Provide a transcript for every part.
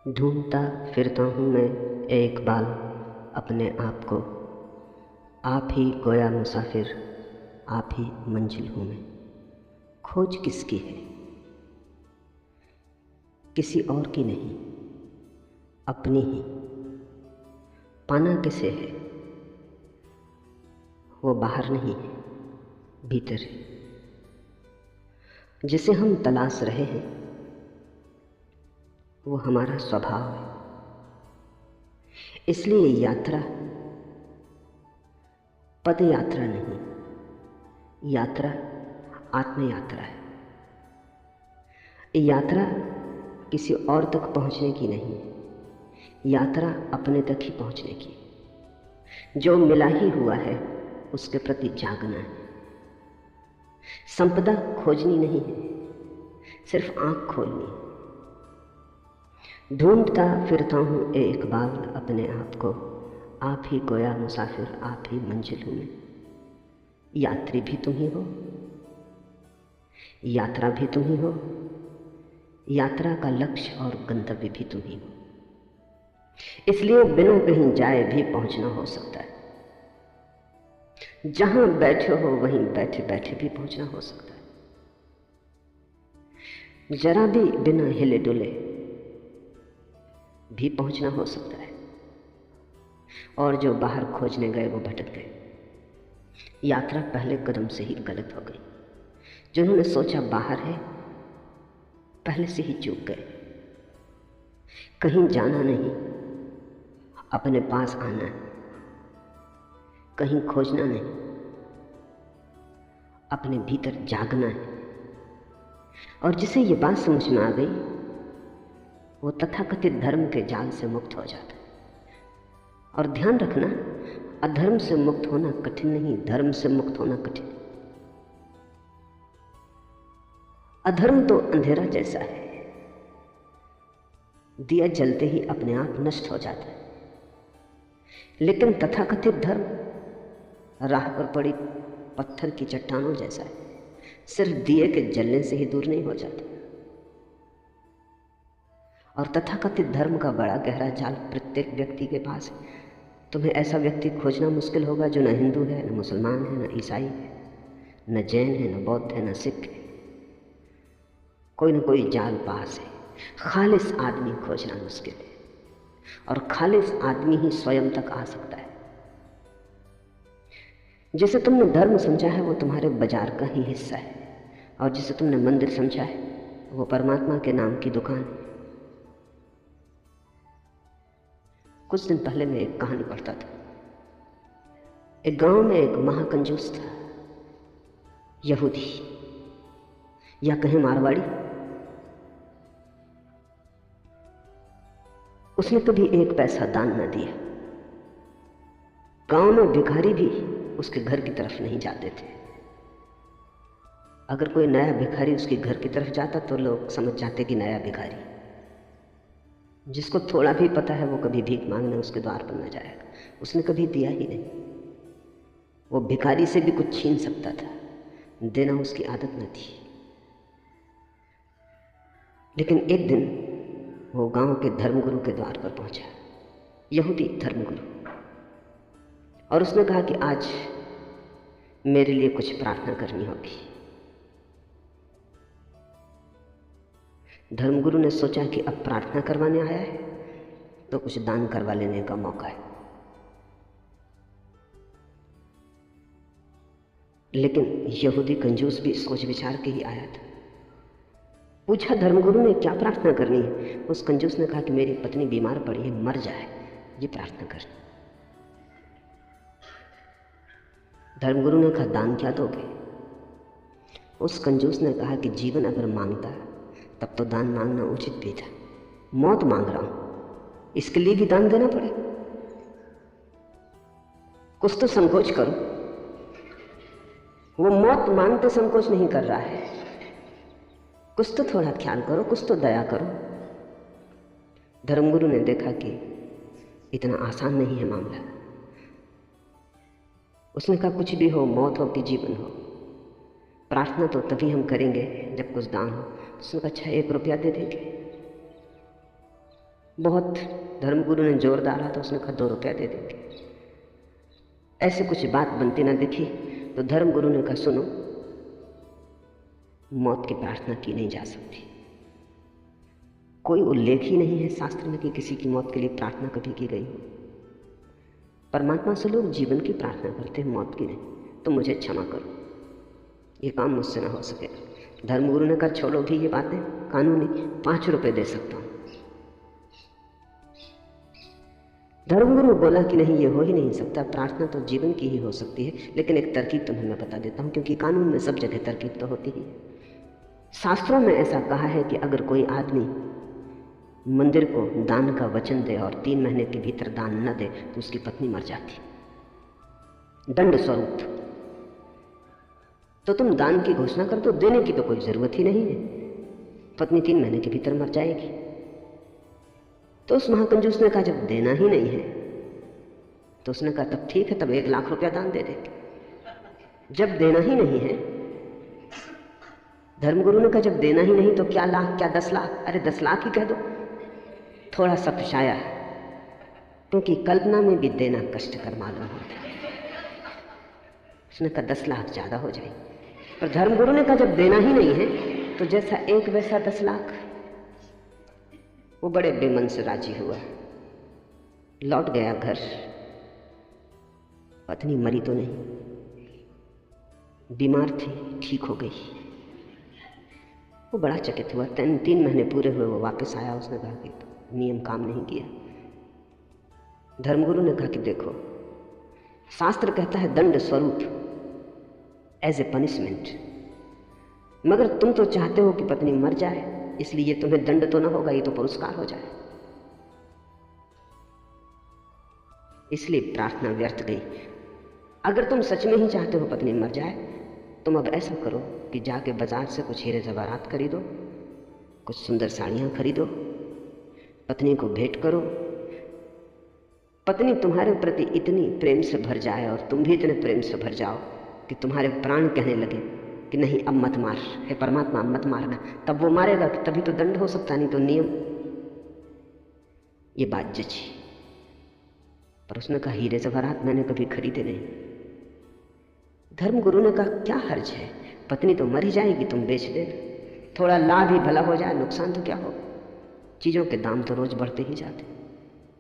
ढूंढता फिरता हूँ मैं एक बाल अपने आप को। आप ही गोया मुसाफिर, आप ही मंजिल हूँ मैं। खोज किसकी है? किसी और की नहीं, अपनी ही। पाना किसे है? वो बाहर नहीं है, भीतर है। जिसे हम तलाश रहे हैं वो हमारा स्वभाव है। इसलिए यात्रा पद यात्रा नहीं, यात्रा आत्म यात्रा है। यात्रा किसी और तक पहुंचने की नहीं है, यात्रा अपने तक ही पहुंचने की। जो मिला ही हुआ है उसके प्रति जागना है। संपदा खोजनी नहीं है, सिर्फ आंख खोलनी है। ढूंढता फिरता हूँ एक बाल अपने आप को। आप ही गोया मुसाफिर, आप ही मंजिल हूँ मैं। यात्री भी तुम ही हो, यात्रा भी तुम ही हो, यात्रा का लक्ष्य और गंतव्य भी तुम ही हो। इसलिए बिना कहीं जाए भी पहुंचना हो सकता है। जहां बैठे हो वहीं बैठे बैठे भी पहुंचना हो सकता है। जरा भी बिना हिले डुले भी पहुंचना हो सकता है। और जो बाहर खोजने गए वो भटक गए। यात्रा पहले कदम से ही गलत हो गई। जिन्होंने सोचा बाहर है, पहले से ही चूक गए। कहीं जाना नहीं, अपने पास आना है। कहीं खोजना नहीं, अपने भीतर जागना है। और जिसे ये बात समझ में आ गई वो तथाकथित धर्म के जाल से मुक्त हो जाता है। और ध्यान रखना, अधर्म से मुक्त होना कठिन नहीं, धर्म से मुक्त होना कठिन। अधर्म तो अंधेरा जैसा है, दिया जलते ही अपने आप नष्ट हो जाता है। लेकिन तथाकथित धर्म राह पर पड़ी पत्थर की चट्टानों जैसा है, सिर्फ दिए के जलने से ही दूर नहीं हो जाता। और तथाकथित धर्म का बड़ा गहरा जाल प्रत्येक व्यक्ति के पास है। तुम्हें ऐसा व्यक्ति खोजना मुश्किल होगा जो न हिंदू है, न मुसलमान है, न ईसाई है, न जैन है, न बौद्ध है, न सिख है। कोई न कोई जाल पास है। खालिस आदमी खोजना मुश्किल है, और खालिस आदमी ही स्वयं तक आ सकता है। जिसे तुमने धर्म समझा है वो तुम्हारे बाजार का ही हिस्सा है, और जिसे तुमने मंदिर समझा है वो परमात्मा के नाम की दुकान है। कुछ दिन पहले मैं एक कहानी पढ़ता था। एक गांव में एक महाकंजूस था, यहूदी या कहें मारवाड़ी। उसने कभी एक पैसा दान न दिया। गांव में भिखारी भी उसके घर की तरफ नहीं जाते थे। अगर कोई नया भिखारी उसके घर की तरफ जाता तो लोग समझ जाते कि नया भिखारी। जिसको थोड़ा भी पता है वो कभी भीख मांगने उसके द्वार पर न जाएगा। उसने कभी दिया ही नहीं। वो भिखारी से भी कुछ छीन सकता था, देना उसकी आदत न थी। लेकिन एक दिन वो गांव के धर्मगुरु के द्वार पर पहुंचा, यहूदी धर्मगुरु, और उसने कहा कि आज मेरे लिए कुछ प्रार्थना करनी होगी। धर्मगुरु ने सोचा कि अब प्रार्थना करवाने आया है तो कुछ दान करवा लेने का मौका है। लेकिन यहूदी कंजूस भी सोच विचार के ही आया था। पूछा धर्मगुरु ने क्या प्रार्थना करनी है। उस कंजूस ने कहा कि मेरी पत्नी बीमार पड़ी है, मर जाए, ये प्रार्थना कर। धर्मगुरु ने कहा दान क्या दोगे? उस कंजूस ने कहा कि जीवन अगर मांगता तब तो दान मांगना उचित भी था। मौत मांग रहा हूं, इसके लिए भी दान देना पड़े? कुछ तो संकोच करो। वो मौत मांगते संकोच नहीं कर रहा है। कुछ तो थोड़ा ख्याल करो, कुछ तो दया करो। धर्मगुरु ने देखा कि इतना आसान नहीं है मामला। उसने कहा कुछ भी हो, मौत हो कि जीवन हो, प्रार्थना तो तभी हम करेंगे जब कुछ दान हो। उसने कहा अच्छा 1 रुपया दे देंगे। बहुत धर्मगुरु ने जोर डाला तो उसने कहा 2 रुपया दे देंगे। ऐसे कुछ बात बनती ना दिखी तो धर्मगुरु ने कहा सुनो, मौत की प्रार्थना की नहीं जा सकती। कोई उल्लेख ही नहीं है शास्त्र में कि किसी की मौत के लिए प्रार्थना कभी की गई हो। परमात्मा से लोग जीवन की प्रार्थना करते हैं, मौत की नहीं। तो मुझे क्षमा करो, ये काम मुझसे ना हो सकेगा। धर्मगुरु ने कहा छोड़ो भी ये बातें कानूनी, 5 रुपये दे सकता हूं। धर्मगुरु बोला कि नहीं, ये हो ही नहीं सकता, प्रार्थना तो जीवन की ही हो सकती है, लेकिन एक तरकीब तुम्हें मैं बता देता हूं, क्योंकि कानून में सब जगह तरकीब तो होती ही है। शास्त्रों में ऐसा कहा है कि अगर कोई आदमी मंदिर को दान का वचन दे और 3 महीने के भीतर दान न दे तो उसकी पत्नी मर जाती, दंड स्वरूप। तो तुम दान की घोषणा कर दो, देने की तो कोई जरूरत ही नहीं है, पत्नी 3 महीने के भीतर मर जाएगी। तो उस महाकंजूस ने कहा जब देना ही नहीं है तो उसने कहा तब ठीक है, तब 1 लाख रुपया दान दे दे। जब देना ही नहीं है, धर्मगुरु ने कहा जब देना ही नहीं तो क्या लाख, क्या 10 लाख? अरे 10 लाख ही कह दो। थोड़ा सा फसाया, क्योंकि कल्पना में भी देना कष्टकर मालूम होता है। उसने कहा 10 लाख ज्यादा हो जाए, पर धर्मगुरु ने कहा जब देना ही नहीं है तो जैसा 1 वैसा 10 लाख। वो बड़े बेमन से राजी हुआ, लौट गया घर। पत्नी मरी तो नहीं, बीमार थी, ठीक हो गई। वो बड़ा चकित हुआ। 3 महीने पूरे हुए, वो वापस आया। उसने कहा कि तो नियम काम नहीं किया। धर्मगुरु ने कहा कि देखो, शास्त्र कहता है दंड स्वरूप, एज ए पनिशमेंट, मगर तुम तो चाहते हो कि पत्नी मर जाए, इसलिए तुम्हें दंड तो ना होगा, ये तो पुरस्कार हो जाए। इसलिए प्रार्थना व्यर्थ गई। अगर तुम सच में ही चाहते हो पत्नी मर जाए, तुम अब ऐसा करो कि जाके बाजार से कुछ हीरे जवाहरात खरीदो, कुछ सुंदर साड़ियां खरीदो, पत्नी को भेंट करो। पत्नी तुम्हारे प्रति इतनी प्रेम से भर जाए और तुम भी इतने प्रेम से भर जाओ कि तुम्हारे प्राण कहने लगे कि नहीं अब मत मार, हे परमात्मा मत मारना। तब वो मारेगा, तभी तो दंड हो सकता, नहीं तो नियम। ये बात जची। पर उसने कहा हीरे जवाहरात मैंने कभी खरीदे नहीं। धर्मगुरु ने कहा क्या हर्ज है, पत्नी तो मर ही जाएगी, तुम बेच देना, थोड़ा लाभ ही भला हो जाए, नुकसान तो क्या हो, चीजों के दाम तो रोज बढ़ते ही जाते।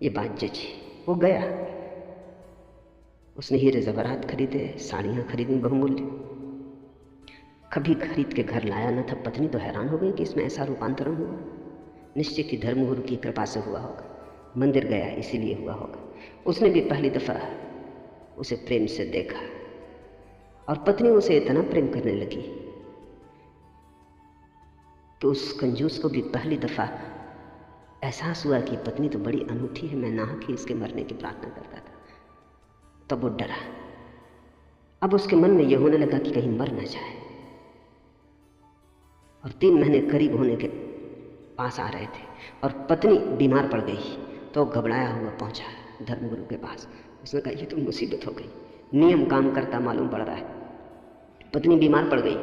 ये बात जची। वो गया, उसने हीरे जवाहरात खरीदे, साड़ियां खरीदी बहुमूल्य, कभी खरीद के घर लाया न था। पत्नी तो हैरान हो गई कि इसमें ऐसा रूपांतरण हुआ। निश्चित ही धर्मगुरु की कृपा से हुआ होगा, मंदिर गया इसीलिए हुआ होगा। उसने भी पहली दफा उसे प्रेम से देखा और पत्नी उसे इतना प्रेम करने लगी कि उस कंजूस को भी पहली दफा एहसास हुआ कि पत्नी तो बड़ी अनूठी है, मैं नाहक ही इसके मरने की प्रार्थना करता था। तब वो डरा। अब उसके मन में यह होने लगा कि कहीं मर न जाए। और 3 महीने करीब होने के पास आ रहे थे और पत्नी बीमार पड़ गई, तो घबराया हुआ पहुंचा धर्मगुरु के पास। उसने कहा ये तो मुसीबत हो गई, नियम काम करता मालूम पड़ रहा है, पत्नी बीमार पड़ गई,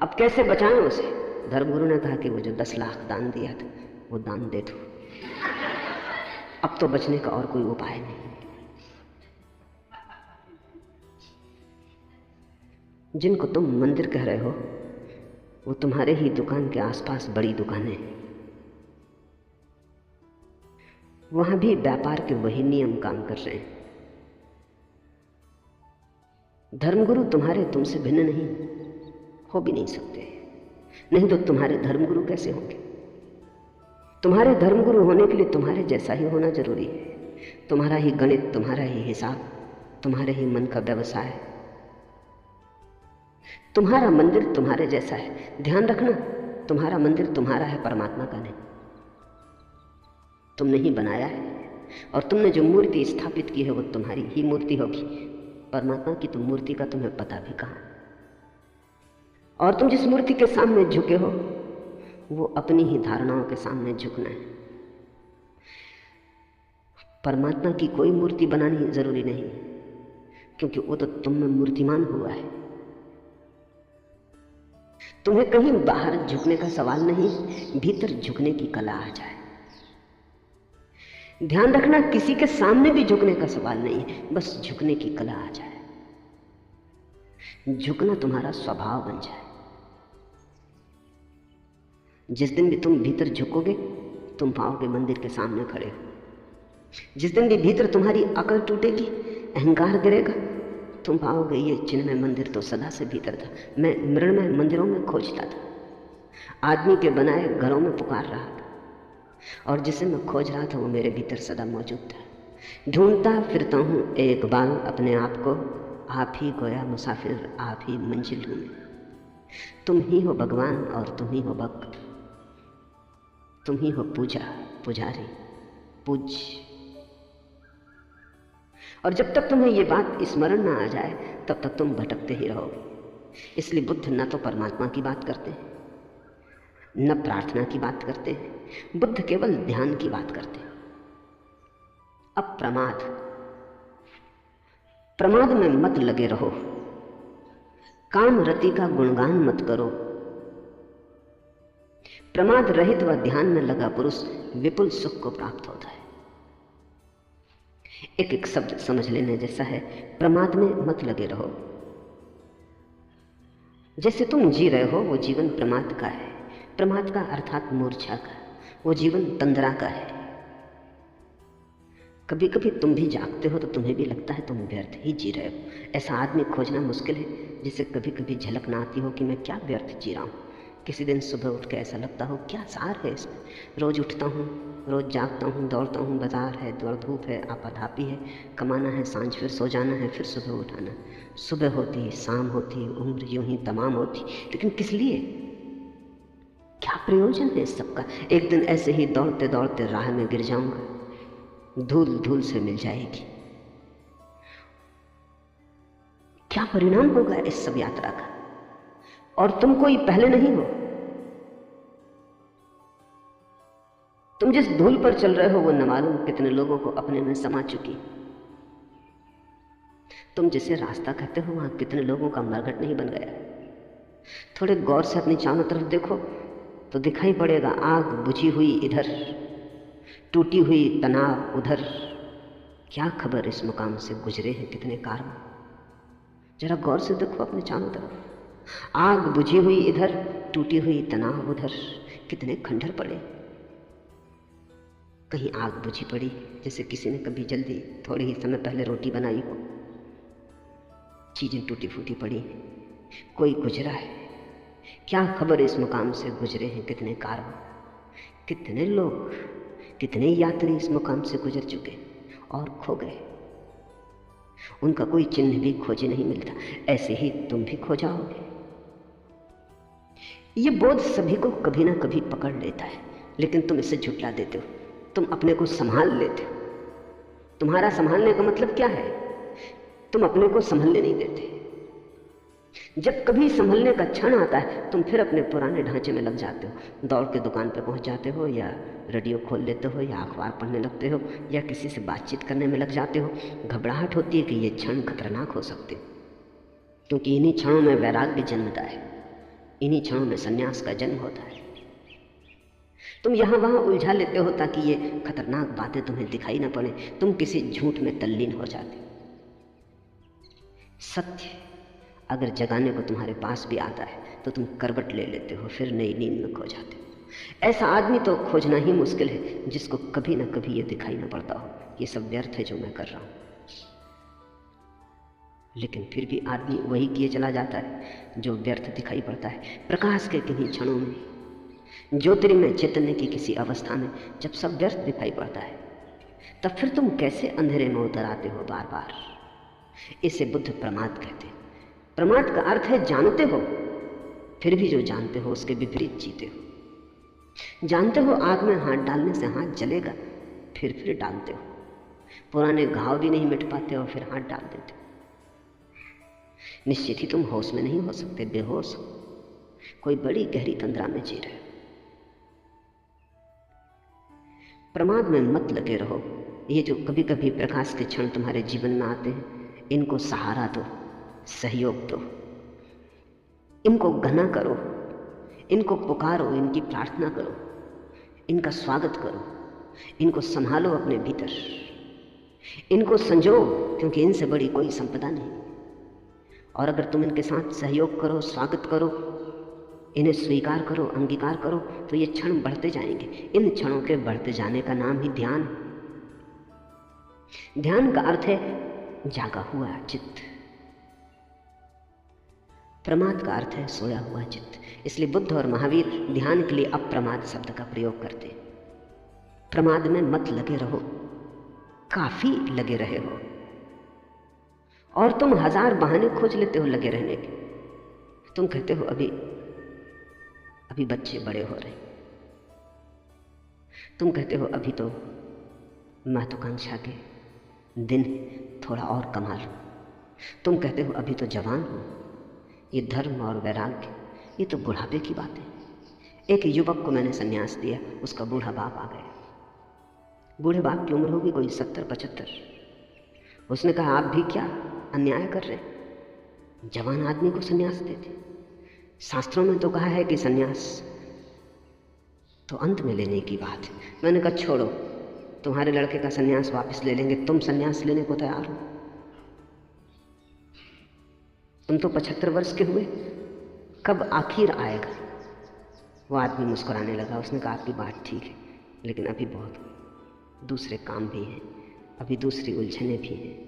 अब कैसे बचाएं उसे। धर्मगुरु ने कहा कि वो जो 10 लाख दान दिया था वो दान दे दो, अब तो बचने का और कोई उपाय नहीं। जिनको तुम मंदिर कह रहे हो वो तुम्हारे ही दुकान के आसपास बड़ी दुकानें हैं, वहां भी व्यापार के वही नियम काम कर रहे हैं। धर्मगुरु तुम्हारे तुमसे भिन्न नहीं हो भी नहीं सकते, नहीं तो तुम्हारे धर्मगुरु कैसे होंगे। तुम्हारे धर्मगुरु होने के लिए तुम्हारे जैसा ही होना जरूरी है। तुम्हारा ही गणित, तुम्हारा ही हिसाब, तुम्हारे ही मन का व्यवसाय, तुम्हारा मंदिर तुम्हारे जैसा है। ध्यान रखना, तुम्हारा मंदिर तुम्हारा है, परमात्मा का नहीं। तुमने ही बनाया है और तुमने जो मूर्ति स्थापित की है वो तुम्हारी ही मूर्ति होगी। परमात्मा की तो मूर्ति का तुम्हें पता भी कहाँ। और तुम जिस मूर्ति के सामने झुके हो वो अपनी ही धारणाओं के सामने झुकना है। परमात्मा की कोई मूर्ति बनानी जरूरी नहीं, क्योंकि वो तो तुम में मूर्तिमान हुआ है। तुम्हें कहीं बाहर झुकने का सवाल नहीं, भीतर झुकने की कला आ जाए। ध्यान रखना, किसी के सामने भी झुकने का सवाल नहीं है, बस झुकने की कला आ जाए, झुकना तुम्हारा स्वभाव बन जाए। जिस दिन भी तुम भीतर झुकोगे, तुम पाओगे मंदिर के सामने खड़े हो। जिस दिन भी भीतर तुम्हारी अकड़ टूटेगी, अहंकार गिरेगा, तुम पाओगे ये चिन्हमय मंदिर तो सदा से भीतर था, मैं मृण्मय मंदिरों में खोजता था, आदमी के बनाए घरों में पुकार रहा था, और जिसे मैं खोज रहा था वो मेरे भीतर सदा मौजूद था। ढूंढता फिरता हूँ एक बाल अपने आप को, आप ही गोया मुसाफिर, आप ही मंजिल हूँ मैं। तुम ही हो भगवान और तुम ही हो भक्त, तुम ही हो पूजा, पुजारी, पूज्य। और जब तक तुम्हें ये बात स्मरण ना आ जाए, तब तक तुम भटकते ही रहोगे। इसलिए बुद्ध न तो परमात्मा की बात करते हैं, न प्रार्थना की बात करते हैं, बुद्ध केवल ध्यान की बात करते हैं। अब प्रमाद, प्रमाद में मत लगे रहो, काम रति का गुणगान मत करो। प्रमाद रहित व ध्यान में लगा पुरुष विपुल सुख को प्राप्त होता है। एक एक शब्द समझ लेने जैसा है। प्रमाद में मत लगे रहो। जैसे तुम जी रहे हो वो जीवन प्रमाद का है, प्रमाद का अर्थात मूर्छा का, वो जीवन तंद्रा का है। कभी कभी तुम भी जागते हो तो तुम्हें भी लगता है तुम व्यर्थ ही जी रहे हो। ऐसा आदमी खोजना मुश्किल है जिसे कभी कभी झलक ना आती हो कि मैं क्या व्यर्थ जी रहा हूँ। किसी दिन सुबह उठ के ऐसा लगता हो क्या सार है इसमें। रोज उठता हूँ, रोज जागता हूँ, दौड़ता हूँ, बाजार है, दौड़ धूप है, आपाधापी है, कमाना है, सांझ फिर सो जाना है, फिर सुबह उठाना। सुबह होती, शाम होती, उम्र यूं ही तमाम होती, लेकिन किस लिए, क्या प्रयोजन है इस सबका। एक दिन ऐसे ही दौड़ते दौड़ते राह में गिर जाऊंगा, धूल धूल से मिल जाएगी। क्या परिणाम होगा इस सब यात्रा का। और तुम कोई पहले नहीं हो। तुम जिस धूल पर चल रहे हो वो न मालूम कितने लोगों को अपने में समा चुकी। तुम जिसे रास्ता कहते हो वहां कितने लोगों का मरघट नहीं बन गया। थोड़े गौर से अपनी चारों तरफ देखो तो दिखाई पड़ेगा आग बुझी हुई इधर, टूटी हुई तनाव उधर। क्या खबर इस मुकाम से गुजरे हैं कितने कारवां। जरा गौर से देखो अपने चारों तरफ, आग बुझी हुई इधर, टूटी हुई तनाव उधर, कितने खंडर पड़े। कहीं आग बुझी पड़ी, जैसे किसी ने कभी जल्दी थोड़े ही समय पहले रोटी बनाई हो, चीजें टूटी फूटी पड़ी, कोई गुजरा है। क्या खबर इस मुकाम से गुजरे हैं कितने कारवां, कितने लोग, कितने यात्री इस मुकाम से गुजर चुके और खो गए। उनका कोई चिन्ह भी खोजे नहीं मिलता। ऐसे ही तुम भी खो जाओगे। ये बोध सभी को कभी ना कभी पकड़ लेता है, लेकिन तुम इसे झुठला देते हो। तुम अपने को संभाल लेते हो। तुम्हारा संभालने का मतलब क्या है, तुम अपने को संभलने नहीं देते। जब कभी संभलने का क्षण आता है तुम फिर अपने पुराने ढांचे में लग जाते हो। दौड़ के दुकान पर पहुंच जाते हो, या रेडियो खोल लेते हो, या अखबार पढ़ने लगते हो, या किसी से बातचीत करने में लग जाते हो। घबराहट होती है कि ये क्षण खतरनाक हो सकते, क्योंकि इन्हीं क्षणों में वैराग्य जन्मता है, इन्हीं क्षणों में संन्यास का जन्म होता है। तुम यहां वहां उलझा लेते हो ताकि ये खतरनाक बातें तुम्हें दिखाई ना पड़े। तुम किसी झूठ में तल्लीन हो जाते। सत्य अगर जगाने को तुम्हारे पास भी आता है तो तुम करवट ले लेते हो, फिर नई नींद में खो जाते हो। ऐसा आदमी तो खोजना ही मुश्किल है जिसको कभी ना कभी ये दिखाई ना पड़ता हो ये सब व्यर्थ है जो मैं कर रहा हूं। लेकिन फिर भी आदमी वही किए चला जाता है जो व्यर्थ दिखाई पड़ता है। प्रकाश के किन्हीं क्षणों में, ज्योतिर्मय चैतन्य की किसी अवस्था में जब सब व्यर्थ दिखाई पड़ता है, तब फिर तुम कैसे अंधेरे में उतर आते हो बार बार। इसे बुद्ध प्रमाद कहते हैं। प्रमाद का अर्थ है जानते हो, फिर भी जो जानते हो उसके विपरीत जीते हो। जानते हो आग में हाथ डालने से हाथ जलेगा, फिर डालते हो। पुराने घाव भी नहीं मिट पाते हो, फिर हाथ डाल देते हो। निश्चित ही तुम होश में नहीं हो सकते, बेहोश हो, कोई बड़ी गहरी तंद्रा में जी रहे हो। प्रमाद में मत लगे रहो। ये जो कभी कभी प्रकाश के क्षण तुम्हारे जीवन में आते हैं, इनको सहारा दो, सहयोग दो, इनको घना करो, इनको पुकारो, इनकी प्रार्थना करो, इनका स्वागत करो। इनको संभालो अपने भीतर, इनको संजो, क्योंकि इनसे बड़ी कोई संपदा नहीं। और अगर तुम इनके साथ सहयोग करो, स्वागत करो, इन्हें स्वीकार करो, अंगीकार करो, तो ये क्षण बढ़ते जाएंगे। इन क्षणों के बढ़ते जाने का नाम ही ध्यान। ध्यान का अर्थ है जागा हुआ चित्त, प्रमाद का अर्थ है सोया हुआ चित्त। इसलिए बुद्ध और महावीर ध्यान के लिए अप्रमाद शब्द का प्रयोग करते। प्रमाद में मत लगे रहो, काफी लगे रहे हो। और तुम हजार बहाने खोज लेते हो लगे रहने के। तुम कहते हो अभी बच्चे बड़े हो रहे, तुम कहते हो अभी तो महत्वाकांक्षा के दिन थोड़ा और कमा लो, तुम कहते हो अभी तो जवान हो। ये धर्म और वैराग्य ये तो बुढ़ापे की बात है। एक युवक को मैंने संन्यास दिया, उसका बूढ़ा बाप आ गया। बूढ़े बाप की उम्र होगी कोई 70-75। उसने कहा आप भी क्या अन्याय कर रहे, जवान आदमी को संन्यास देते। शास्त्रों में तो कहा है कि संन्यास तो अंत में लेने की बात है। मैंने कहा छोड़ो, तुम्हारे लड़के का संन्यास वापस ले लेंगे, तुम संन्यास लेने को तैयार हो? तुम तो 75 वर्ष के हुए, कब आखिर आएगा? वो आदमी मुस्कुराने लगा। उसने कहा आपकी बात ठीक है, लेकिन अभी बहुत दूसरे काम भी हैं, अभी दूसरी उलझने भी हैं।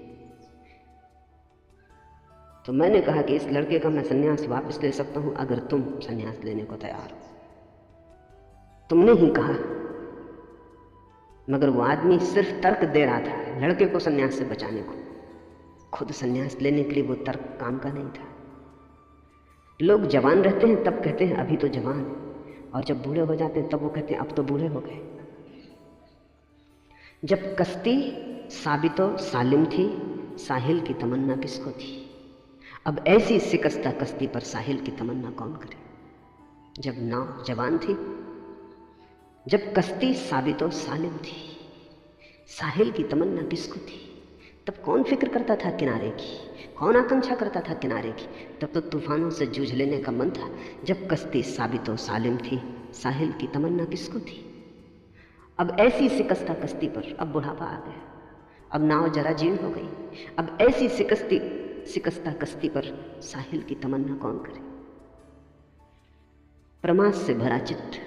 तो मैंने कहा कि इस लड़के का मैं संन्यास वापस ले सकता हूं अगर तुम संन्यास लेने को तैयार हो। तुमने ही कहा, मगर वो आदमी सिर्फ तर्क दे रहा था लड़के को संन्यास से बचाने को, खुद संन्यास लेने के लिए वो तर्क काम का नहीं था। लोग जवान रहते हैं तब कहते हैं अभी तो जवान है, और जब बूढ़े हो जाते हैं तब वो कहते हैं अब तो बूढ़े हो गए। जब कश्ती साबितो सालिम थी, साहिल की तमन्ना किसको थी? अब ऐसी शिकस्ता कश्ती पर साहिल की तमन्ना कौन करे? जब नाव जवान थी, जब कश्ती साबितो सालिम थी, साहिल की तमन्ना किसको थी? तब कौन फिक्र करता था किनारे की, कौन आकांक्षा करता था किनारे की? तब तो तूफानों से जूझ लेने का मन था। जब कश्ती साबितो सालिम थी, साहिल की तमन्ना किसको थी? अब ऐसी शिकस्ता कश्ती पर अब बुढ़ापा आ गया, अब नाव जरा जीर्ण हो गई। अब ऐसी शिकस्ता कश्ती पर साहिल की तमन्ना कौन करे? प्रमाद से भरा चित्त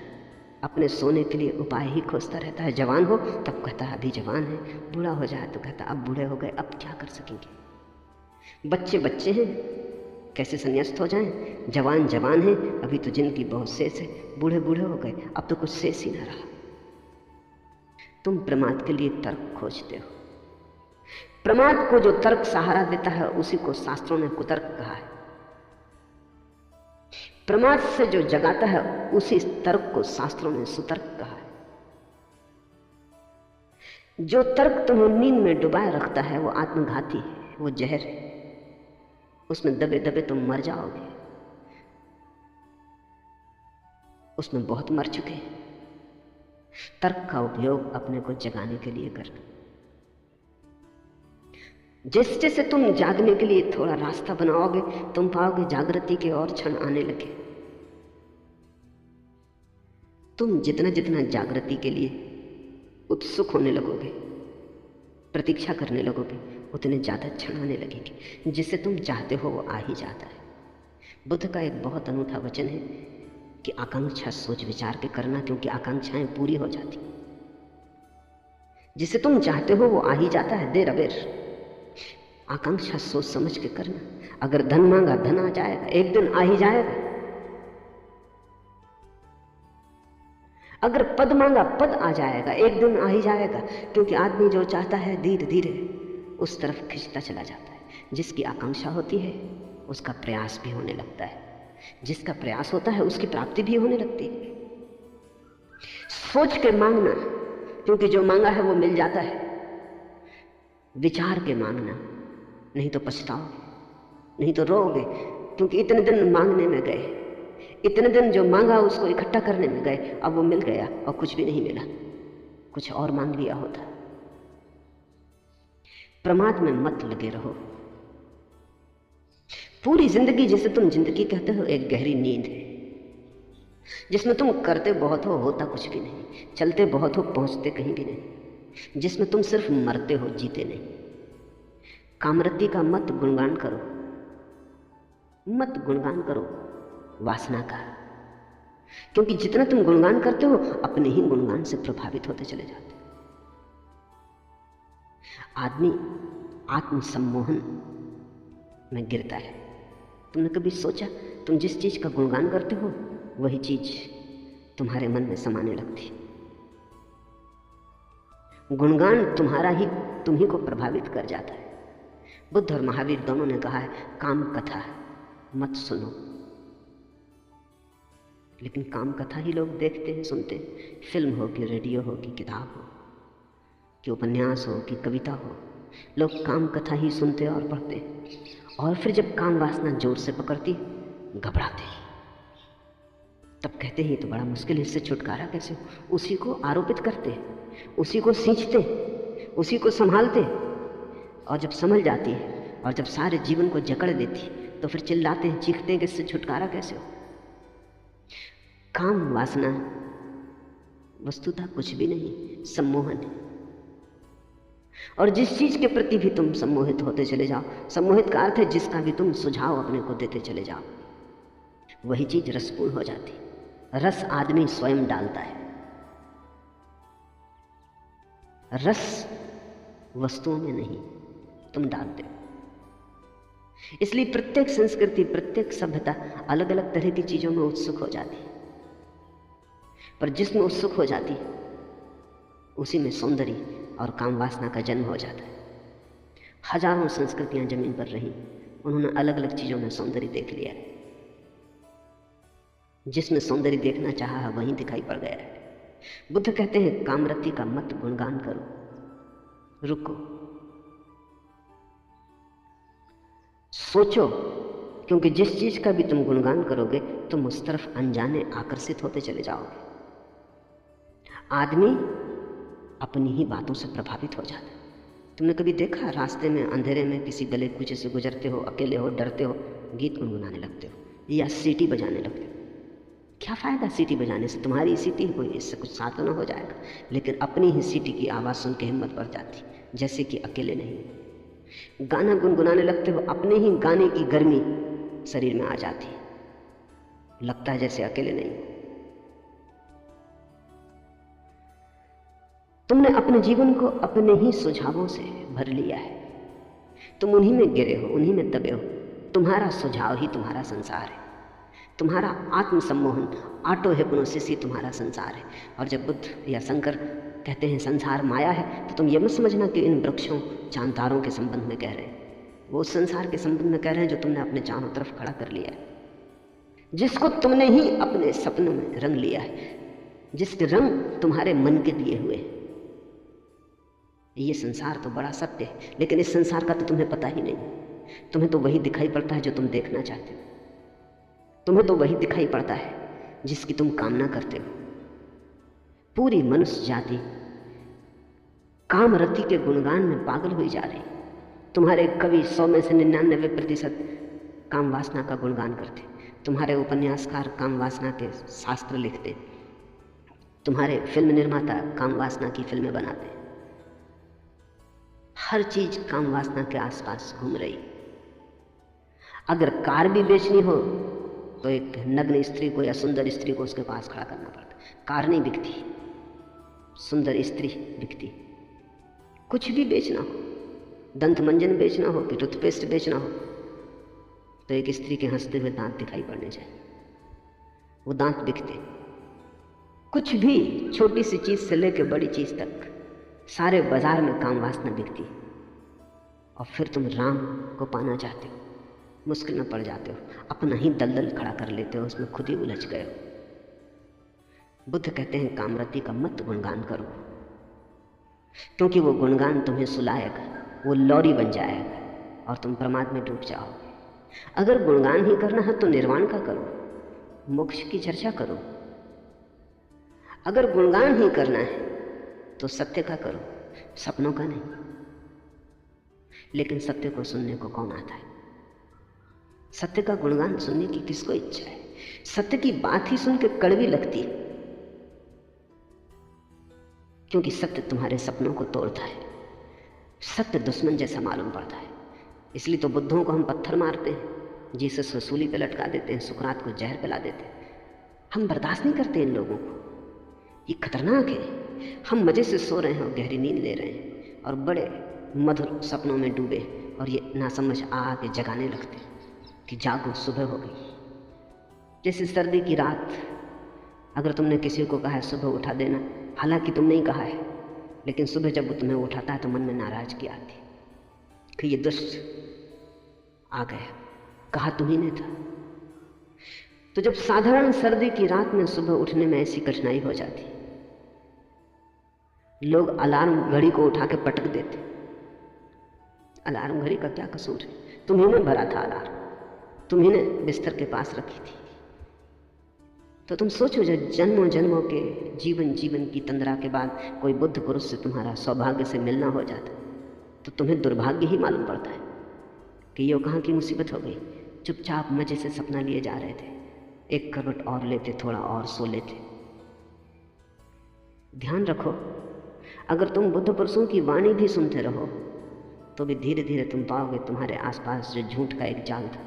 अपने सोने के लिए उपाय ही खोजता रहता है। जवान हो तब कहता है अभी जवान है, बूढ़ा हो जाए तो कहता अब बूढ़े हो गए, अब क्या कर सकेंगे? बच्चे बच्चे हैं, कैसे संन्यास्त हो जाएं? जवान जवान है, अभी तो जिनकी बहुत शेष है, बूढ़े बूढ़े हो गए, अब तो कुछ शेष ही ना रहा। तुम प्रमाद के लिए तर्क खोजते हो। प्रमाद को जो तर्क सहारा देता है उसी को शास्त्रों ने कुतर्क कहा है। प्रमाद से जो जगाता है उसी तर्क को शास्त्रों ने सुतर्क कहा है। जो तर्क तुम्हें नींद में डुबाए रखता है वो आत्मघाती है, वो जहर है, उसमें दबे दबे तुम मर जाओगे। उसमें बहुत मर चुके हैं। तर्क का उपयोग अपने को जगाने के लिए करना। जैसे जैसे तुम जागने के लिए थोड़ा रास्ता बनाओगे, तुम पाओगे जागृति के और क्षण आने लगे। तुम जितना जितना जागृति के लिए उत्सुक होने लगोगे, प्रतीक्षा करने लगोगे, उतने ज्यादा क्षण आने लगेंगे। जिसे तुम चाहते हो वो आ ही जाता है। बुद्ध का एक बहुत अनूठा वचन है कि आकांक्षा सोच विचार के करना, क्योंकि आकांक्षाएं पूरी हो जाती। जिसे तुम चाहते हो वो आ ही जाता है, देर अबेर। आकांक्षा सोच समझ के करना। अगर धन मांगा धन आ जाएगा, एक दिन आ ही जाएगा। अगर पद मांगा पद आ जाएगा, एक दिन आ ही जाएगा। क्योंकि आदमी जो चाहता है धीरे धीरे उस तरफ खिंचता चला जाता है। जिसकी आकांक्षा होती है उसका प्रयास भी होने लगता है, जिसका प्रयास होता है उसकी प्राप्ति भी होने लगती है। सोच के मांगना, क्योंकि जो मांगा है वो मिल जाता है। विचार के मांगना, नहीं तो पछताओगे, नहीं तो रोओगे, क्योंकि इतने दिन मांगने में गए, इतने दिन जो मांगा उसको इकट्ठा करने में गए, अब वो मिल गया और कुछ भी नहीं मिला, कुछ और मांग लिया होता। प्रमाद में मत लगे रहो। पूरी जिंदगी जिसे तुम जिंदगी कहते हो एक गहरी नींद है। जिसमें तुम करते बहुत हो, होता कुछ भी नहीं, चलते बहुत हो, पहुंचते कहीं भी नहीं, जिसमें तुम सिर्फ मरते हो, जीते नहीं। कामरति का मत गुणगान करो, मत गुणगान करो वासना का, क्योंकि जितना तुम गुणगान करते हो अपने ही गुणगान से प्रभावित होते चले जाते हो। आदमी आत्म सम्मोहन में गिरता है। तुमने कभी सोचा, तुम जिस चीज का गुणगान करते हो वही चीज तुम्हारे मन में समाने लगती। गुणगान तुम्हारा ही तुम ही को प्रभावित कर जाता है। बुद्ध और महावीर दोनों ने कहा है, काम कथा मत सुनो, लेकिन काम कथा ही लोग देखते हैं, सुनते हैं। फिल्म हो कि रेडियो हो कि किताब हो कि उपन्यास हो कि कविता हो, लोग काम कथा ही सुनते और पढ़ते हैं। और फिर जब काम वासना जोर से पकड़ती, घबराते, तब कहते हैं तो बड़ा मुश्किल है, इससे छुटकारा कैसे हो। उसी को आरोपित करते, उसी को सींचते, उसी को संभालते, और जब संभल जाती है और जब सारे जीवन को जकड़ देती तो फिर चिल्लाते हैं, चीखते हैं कि इससे छुटकारा कैसे हो। काम वासना वस्तुतः कुछ भी नहीं, सम्मोहन है। और जिस चीज के प्रति भी तुम सम्मोहित होते चले जाओ, सम्मोहित का अर्थ है जिसका भी तुम सुझाव अपने को देते चले जाओ, वही चीज रसपूर्ण हो जाती। रस आदमी स्वयं डालता है, रस वस्तुओं में नहीं, तुम डालते हो। इसलिए प्रत्येक संस्कृति, प्रत्येक सभ्यता अलग अलग तरह की चीजों में उत्सुक हो जाती है, पर जिसमें उत्सुक हो जाती है उसी में सौंदर्य और काम वासना का जन्म हो जाता है। हजारों संस्कृतियां जमीन पर रही, उन्होंने अलग अलग चीजों में सौंदर्य देख लिया है। जिसमें सौंदर्य देखना चाहा वहीं दिखाई पड़ गया है। बुद्ध कहते हैं, कामरति का मत गुणगान करो, रुको, सोचो, क्योंकि जिस चीज का भी तुम गुणगान करोगे तुम उस तरफ अनजाने आकर्षित होते चले जाओगे। आदमी अपनी ही बातों से प्रभावित हो जाता है। तुमने कभी देखा, रास्ते में अंधेरे में किसी गले कूचे से गुजरते हो, अकेले हो, डरते हो, गीत गुनगुनाने लगते हो या सीटी बजाने लगते हो। क्या फायदा सीटी बजाने से? तुम्हारी सीटी कोई, इससे कुछ साथ न हो जाएगा, लेकिन अपनी ही सीटी की आवाज़ सुन के हिम्मत बढ़ जाती, जैसे कि अकेले नहीं। गाना गुनगुनाने लगते हो, अपने ही गाने की गर्मी शरीर में आ जाती, लगता है जैसे अकेले नहीं। तुमने अपने जीवन को अपने ही सुझावों से भर लिया है, तुम उन्हीं में गिरे हो, उन्हीं में दबे हो। तुम्हारा सुझाव ही तुम्हारा संसार है, तुम्हारा आत्मसम्मोहन, ऑटो हिप्नोसिस ही तुम्हारा संसार है। और जब बुद्ध या शंकर कहते हैं संसार माया है, तो तुम ये मत समझना कि इन वृक्षों चांद तारों के संबंध में कह रहे हैं, वो उस संसार के संबंध में कह रहे हैं जो तुमने अपने चारों तरफ खड़ा कर लिया है, जिसको तुमने ही अपने सपनों में रंग लिया है, जिसके रंग तुम्हारे मन के दिए हुए हैं। ये संसार तो बड़ा सत्य है, लेकिन इस संसार का तो तुम्हें पता ही नहीं। तुम्हें तो वही दिखाई पड़ता है जो तुम देखना चाहते हो, तुम्हें तो वही दिखाई पड़ता है जिसकी तुम कामना करते हो। पूरी मनुष्य जाति कामरति के गुणगान में पागल हुई जा रही। तुम्हारे कवि 100 में से 99% काम वासना का गुणगान करते, तुम्हारे उपन्यासकार काम वासना के शास्त्र लिखते, तुम्हारे फिल्म निर्माता काम वासना की फिल्में बनाते। हर चीज काम वासना के आसपास घूम रही। अगर कार भी बेचनी हो तो एक नग्न स्त्री को या सुंदर स्त्री को उसके पास खड़ा करना पड़ता। कार नहीं बिकती, सुंदर स्त्री बिकती। कुछ भी बेचना हो, दंत मंजन बेचना हो कि टूथपेस्ट बेचना हो, तो एक स्त्री के हंसते हुए दांत दिखाई पड़ने चाहिए, वो दांत बिकते। कुछ भी, छोटी सी चीज से लेकर बड़ी चीज तक, सारे बाजार में काम वासना बिकती। और फिर तुम राम को पाना चाहते हो, मुश्किल में पड़ जाते हो, अपना ही दलदल खड़ा कर लेते हो, उसमें खुद ही उलझ गए हो। बुद्ध कहते हैं कामरति का मत गुणगान करो, क्योंकि वो गुणगान तुम्हें सुलाएगा, वो लौरी बन जाएगा और तुम प्रमाद में डूब जाओगे। अगर गुणगान ही करना है तो निर्वाण का करो, मोक्ष की चर्चा करो। अगर गुणगान ही करना है तो सत्य का करो, सपनों का नहीं। लेकिन सत्य को सुनने को कौन आता है? सत्य का गुणगान सुनने की किसको इच्छा है? सत्य की बात ही सुन के कड़वी लगती है, क्योंकि सत्य तुम्हारे सपनों को तोड़ता है। सत्य दुश्मन जैसा मालूम पड़ता है। इसलिए तो बुद्धों को हम पत्थर मारते हैं, जीसस को सूली पे लटका देते हैं, सुकरात को जहर पिला देते हैं। हम बर्दाश्त नहीं करते इन लोगों को। ये खतरनाक है। हम मजे से सो रहे हैं और गहरी नींद ले रहे हैं और बड़े मधुर सपनों में डूबे, और ये नासमझ आके जगाने लगते कि जागो, सुबह हो गई। जैसे सर्दी की रात, अगर तुमने किसी को कहा है सुबह उठा देना, हालांकि तुमने ही कहा है, लेकिन सुबह जब वो तुम्हें उठाता है तो मन में नाराजगी आती कि ये दुष्ट आ गया, कहा तुम्ही ने था। तो जब साधारण सर्दी की रात में सुबह उठने में ऐसी कठिनाई हो जाती, लोग अलार्म घड़ी को उठा के पटक देते। अलार्म घड़ी का क्या कसूर है? तुम्ही ने भरा था अलार्म, तुम्ही ने बिस्तर के पास रखी थी। तो तुम सोचो, जब जन्मों जन्मों के जीवन की तंद्रा के बाद कोई बुद्ध पुरुष से तुम्हारा सौभाग्य से मिलना हो जाता, तो तुम्हें दुर्भाग्य ही मालूम पड़ता है कि ये कहाँ की मुसीबत हो गई। चुपचाप मजे से सपना लिए जा रहे थे, एक करवट और लेते, थोड़ा और सो लेते। ध्यान रखो, अगर तुम बुद्ध पुरुषों की वाणी भी सुनते रहो तो भी धीरे धीरे तुम पाओगे तुम्हारे आसपास जो झूठ का एक जाल था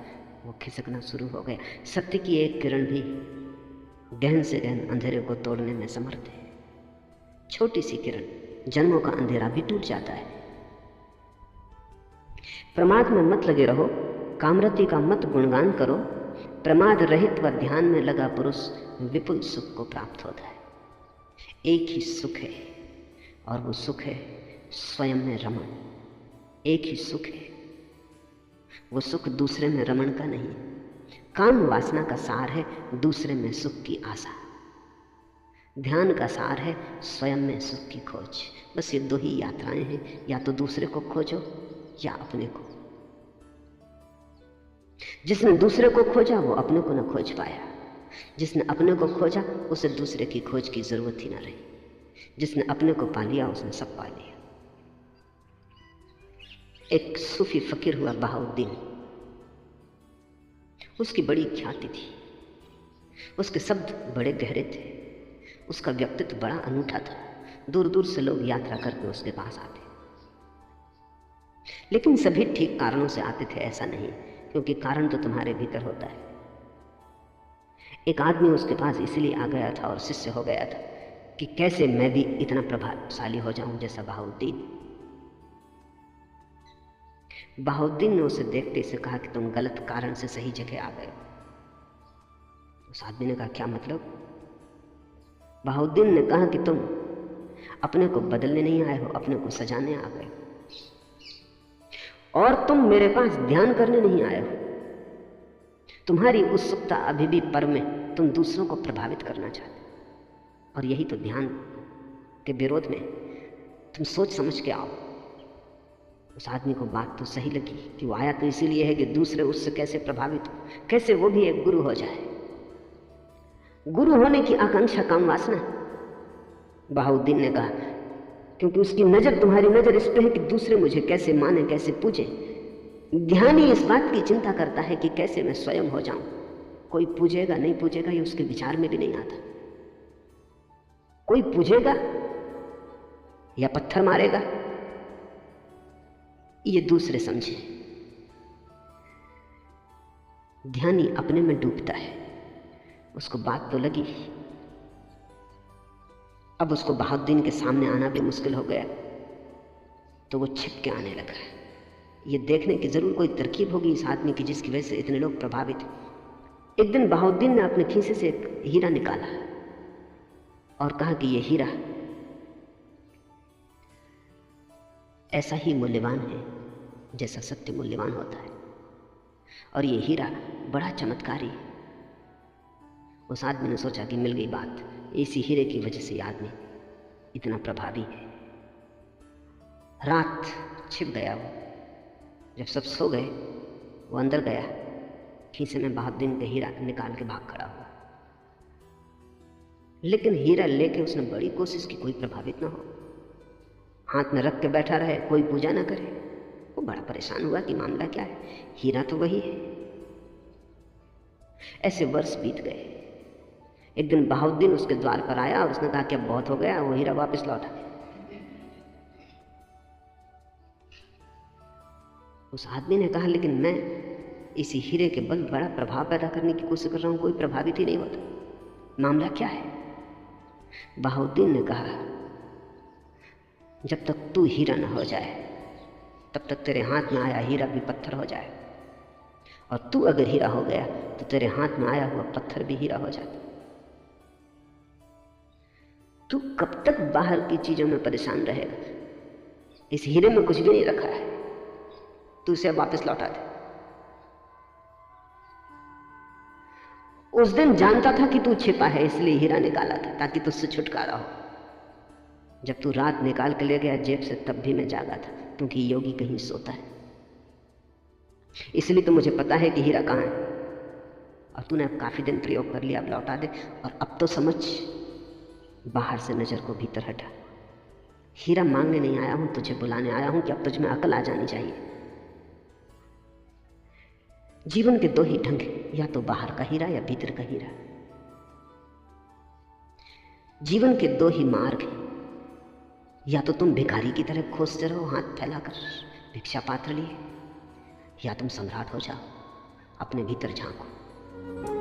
वो खिसकना शुरू हो गया। सत्य की एक किरण भी गहन से गहन अंधेरे को तोड़ने में समर्थ है। छोटी सी किरण, जन्मों का अंधेरा भी टूट जाता है। प्रमाद में मत लगे रहो, कामरति का मत गुणगान करो। प्रमाद रहित व ध्यान में लगा पुरुष विपुल सुख को प्राप्त होता है। एक ही सुख है और वो सुख है स्वयं में रमण। एक ही सुख है, वो सुख दूसरे में रमण का नहीं। काम वासना का सार है दूसरे में सुख की आशा। ध्यान का सार है स्वयं में सुख की खोज। बस ये दो ही यात्राएं हैं, या तो दूसरे को खोजो या अपने को। जिसने दूसरे को खोजा वो अपने को न खोज पाया, जिसने अपने को खोजा उसे दूसरे की खोज की जरूरत ही ना रही। जिसने अपने को पा लिया उसने सब पा लिया। एक सूफी फकीर हुआ बहाउद्दीन, उसकी बड़ी ख्याति थी, उसके शब्द बड़े गहरे थे, उसका व्यक्तित्व बड़ा अनूठा था। दूर दूर से लोग यात्रा करके उसके पास आते, लेकिन सभी ठीक कारणों से आते थे ऐसा नहीं, क्योंकि कारण तो तुम्हारे भीतर होता है। एक आदमी उसके पास इसलिए आ गया था और शिष्य हो गया था कि कैसे मैं भी इतना प्रभावशाली हो जाऊं जैसा बहाउद्दीन। बहाउद्दीन ने उसे देखते से कहा कि तुम गलत कारण से सही जगह आ गए। उस आदमी ने कहा क्या मतलब? बहाउद्दीन ने कहा कि तुम अपने को बदलने नहीं आए हो, अपने को सजाने आ गए, और तुम मेरे पास ध्यान करने नहीं आए हो। तुम्हारी उत्सुकता अभी भी पर में, तुम दूसरों को प्रभावित करना चाहते, और यही तो ध्यान के विरोध में। तुम सोच समझ के आओ। उस आदमी को बात तो सही लगी कि वो आया तो इसीलिए है कि दूसरे उससे कैसे प्रभावित हो, कैसे वो भी एक गुरु हो जाए। गुरु होने की आकांक्षा काम वासना। बहाउद्दीन ने कहा क्योंकि उसकी नजर, तुम्हारी नजर इस पे है कि दूसरे मुझे कैसे माने, कैसे पूजे। ध्यानी इस बात की चिंता करता है कि कैसे मैं स्वयं हो जाऊं। कोई पूजेगा नहीं पूजेगा ये उसके विचार में भी नहीं आता। कोई पूजेगा या पत्थर मारेगा ये दूसरे समझे। ध्यानी अपने में डूबता है। उसको बात तो लगी, अब उसको बहाउद्दीन के सामने आना भी मुश्किल हो गया, तो वो छिप के आने लगा। ये देखने की जरूर कोई तरकीब होगी इस आदमी की जिसकी वजह से इतने लोग प्रभावित हैं। एक दिन बहाउद्दीन ने अपने खीसे से एक हीरा निकाला और कहा कि ये हीरा ऐसा ही मूल्यवान है जैसा सत्य मूल्यवान होता है, और ये हीरा बड़ा चमत्कारी है। उस आदमी ने सोचा कि मिल गई बात, इसी हीरे की वजह से आदमी इतना प्रभावी है। रात छिप गया वो। जब सब सो गए वो अंदर गया, खीसे में बहाउद्दीन का हीरा निकाल के भाग खड़ा हुआ। लेकिन हीरा लेके उसने बड़ी कोशिश की कोई प्रभावित ना हो, हाथ में रख के बैठा रहे, कोई पूजा ना करे। वो बड़ा परेशान हुआ कि मामला क्या है, हीरा तो वही है। ऐसे वर्ष बीत गए। एक दिन बहाउद्दीन उसके द्वार पर आया और उसने कहा कि अब बहुत हो गया, वो हीरा वापस लौटा। उस आदमी ने कहा, लेकिन मैं इस हीरे के बल बड़ा प्रभाव पैदा करने की कोशिश कर रहा हूं, कोई प्रभावित ही नहीं होता, मामला क्या है? बहाउद्दीन ने कहा, जब तक तू हीरा न हो जाए तब तक तेरे हाथ में आया हीरा भी पत्थर हो जाए, और तू अगर हीरा हो गया तो तेरे हाथ में आया हुआ पत्थर भी हीरा हो जाता। तू कब तक बाहर की चीजों में परेशान रहेगा? इस हीरे में कुछ भी नहीं रखा है, तू उसे वापस लौटा दे। उस दिन जानता था कि तू छिपा है, इसलिए हीरा निकाला था ताकि तुझसे छुटकारा हो। जब तू रात निकाल के ले गया जेब से तब भी मैं जागा था, क्योंकि योगी कहीं सोता है। इसलिए तो मुझे पता है कि हीरा कहाँ है, और तूने अब काफी दिन प्रयोग कर लिया, अब लौटा दे। और अब तो समझ, बाहर से नजर को भीतर हटा। हीरा मांगने नहीं आया हूं, तुझे बुलाने आया हूं कि अब तुझ में अकल आ जानी चाहिए। जीवन के दो ही ढंग हैं, या तो बाहर का हीरा या भीतर का हीरा। जीवन के दो ही मार्ग हैं, या तो तुम भिखारी की तरह खोजते रहो हाथ फैलाकर भिक्षा पात्र लिए, या तुम सम्राट हो जाओ, अपने भीतर झांको।